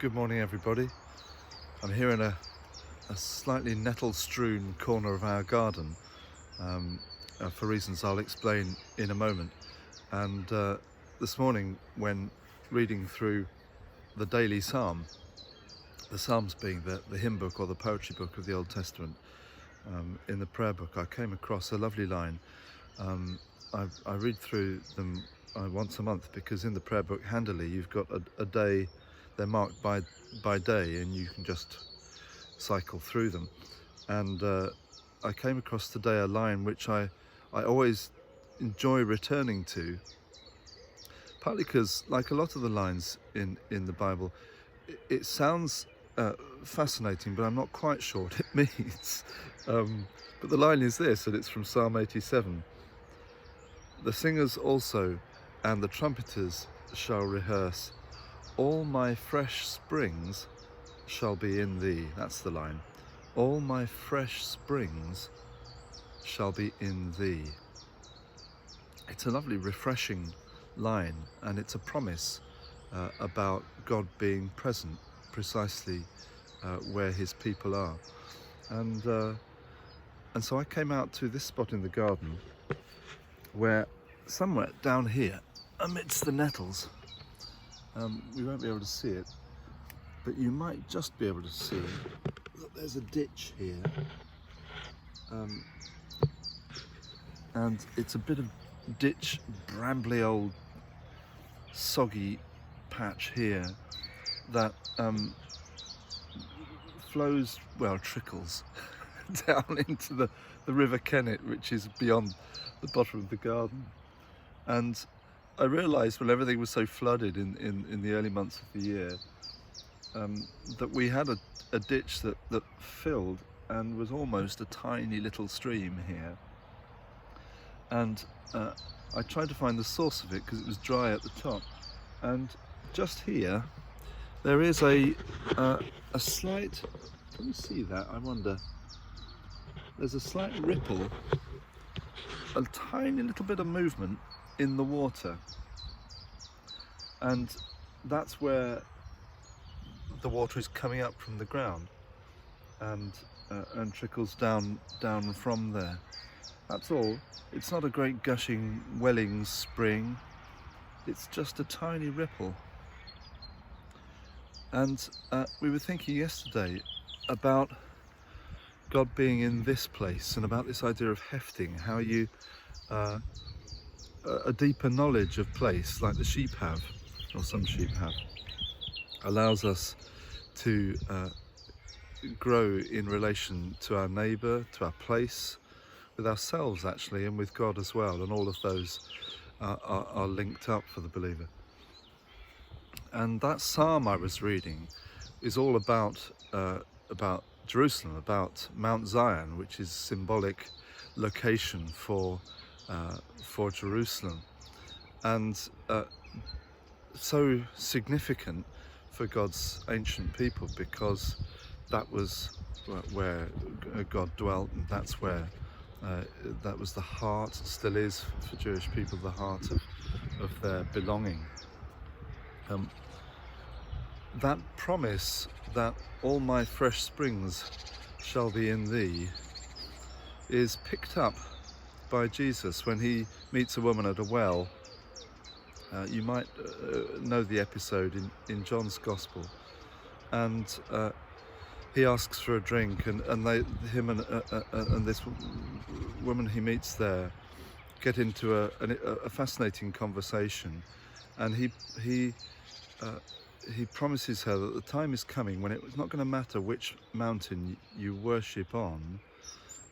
Good morning, everybody. I'm here in a slightly nettle-strewn corner of our garden for reasons I'll explain in a moment. And this morning, when reading through the daily psalm, the Psalms being the hymn book or the poetry book of the Old Testament, in the prayer book, I came across a lovely line. I read through them once a month because in the prayer book, handily, you've got a day. They're marked by day, and you can just cycle through them. And I came across today a line which I always enjoy returning to, partly because, like a lot of the lines in the Bible, it sounds fascinating, but I'm not quite sure what it means. But the line is this, and it's from Psalm 87. The singers also and the trumpeters shall rehearse. All my fresh springs shall be in thee. That's the line. All my fresh springs shall be in thee. It's a lovely, refreshing line, and it's a promise about God being present precisely where his people are. And so I came out to this spot in the garden where somewhere down here, amidst the nettles, we won't be able to see it, but you might just be able to see that there's a ditch here, and it's a bit of ditch, brambly old soggy patch here that trickles down into the River Kennet, which is beyond the bottom of the garden. And I realised when everything was so flooded in the early months of the year that we had a ditch that filled and was almost a tiny little stream here. And I tried to find the source of it because it was dry at the top. And just here, there is a slight, can you see that? I wonder. There's a slight ripple, a tiny little bit of movement in the water, and that's where the water is coming up from the ground and trickles down from there. That's all. It's not a great gushing welling spring, it's just a tiny ripple. And we were thinking yesterday about God being in this place and about this idea of hefting, how you a deeper knowledge of place, like the sheep have, or some sheep have, allows us to grow in relation to our neighbour, to our place, with ourselves actually, and with God as well, and all of those are linked up for the believer. And that psalm I was reading is all about Jerusalem, about Mount Zion, which is symbolic location for Jerusalem, and so significant for God's ancient people, because that was where God dwelt, and that's where that was the heart, still is for Jewish people, the heart of their belonging. That promise that all my fresh springs shall be in thee is picked up by Jesus when he meets a woman at a well. You might know the episode in John's Gospel, and he asks for a drink, and him and this woman he meets there get into a fascinating conversation, and he promises her that the time is coming when it's not going to matter which mountain you worship on.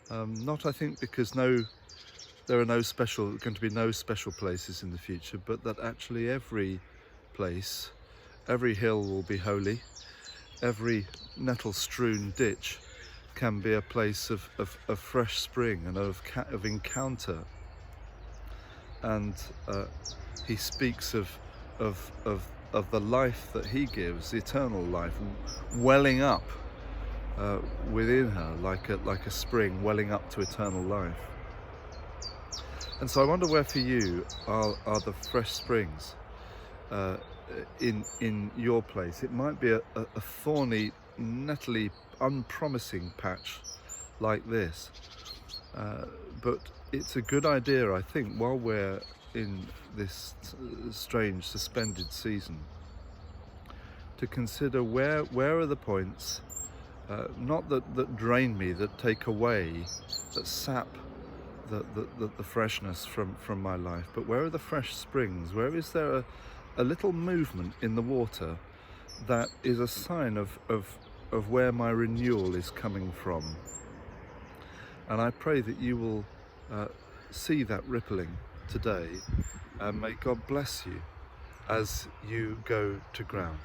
Not, I think, because there are going to be no special places in the future, but that actually every place, every hill will be holy. Every nettle-strewn ditch can be a place of fresh spring and of encounter. And he speaks of the life that he gives, the eternal life, welling up within her like a spring welling up to eternal life. And so I wonder where for you are the fresh springs in your place. It might be a thorny, nettly, unpromising patch like this, but it's a good idea, I think, while we're in this strange suspended season, to consider where are the points, not that drain me, that take away, that sap the freshness from my life, but where are the fresh springs? Where is there a little movement in the water that is a sign of where my renewal is coming from? And I pray that you will see that rippling today, and may God bless you as you go to ground.